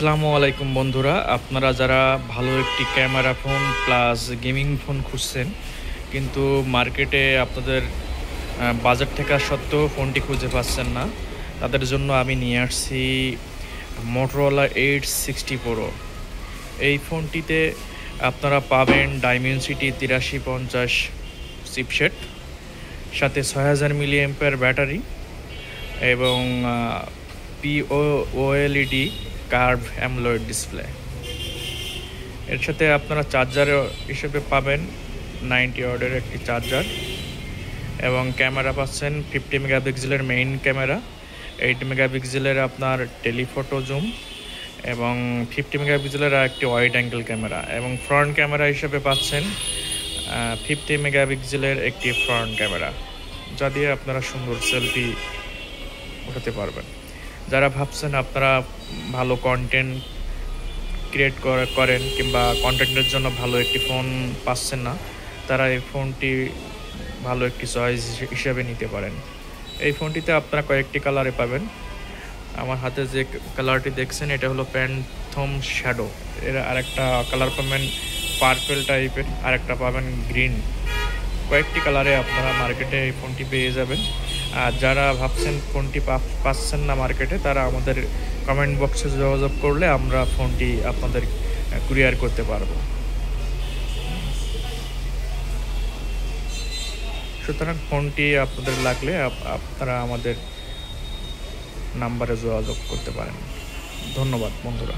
আসসালামু আলাইকুম বন্ধুরা, আপনারা যারা ভালো একটি camera phone plus gaming phone খুঁজছেন কিন্তু মার্কেটে আপনাদের বাজেট থাকা সত্ত্বেও ফোনটি খুঁজে পাচ্ছেন না, তাদের জন্য আমি নিয়ে আসছি মোটরোলা 860 প্রো। এই ফোনটিতে আপনারা পাবেন ডাইমেনসিটি 8350 চিপসেট, সাথে 6000 মিলি অ্যাম্পিয়ার ব্যাটারি এবং ওএলইডি কার্ভ অ্যামোলেড ডিসপ্লে। এর সাথে আপনারা চার্জার হিসেবে পাবেন 90 ওয়াটের একটি চার্জার এবং ক্যামেরা পাচ্ছেন 50 মেগাপিক্সেলের মেইন ক্যামেরা, 8 মেগাপিক্সেলের আপনার টেলিফটো জুম এবং 50 মেগাপিক্সেলের একটি ওয়াইড অ্যাঙ্গেল ক্যামেরা, এবং ফ্রন্ট ক্যামেরা হিসেবে পাচ্ছেন 50 মেগাপিক্সেলের একটি ফ্রন্ট ক্যামেরা, যা দিয়ে আপনারা সুন্দর সেলফি উঠাতে পারবেন। যারা ভাবছেন আপনারা ভালো কন্টেন্ট ক্রিয়েট করেন কিংবা কন্টেন্টের জন্য ভালো একটি ফোন পাচ্ছেন না, তারা এই ফোনটি ভালো একটি চয়েস হিসেবে নিতে পারেন। এই ফোনটিতে আপনারা কয়েকটি কালারে পাবেন। আমার হাতে যে কালারটি দেখছেন এটা হলো প্যান্থম শ্যাডো, এর আরেকটা কালার পাবেন পার্পেল টাইপের, আরেকটা পাবেন গ্রিন। কয়েকটি কালারে আপনারা মার্কেটে এই ফোনটি পেয়ে যাবেন। আর যারা ভাবছেন ফোনটি পাচ্ছেন না মার্কেটে, তারা আমাদের কমেন্ট বক্সে যোগাযোগ করলে আমরা ফোনটি আপনাদের কুরিয়ার করতে পারবো। সুতরাং ফোনটি আপনাদের লাগলে আপনারা আমাদের নাম্বারে যোগাযোগ করতে পারেন। ধন্যবাদ বন্ধুরা।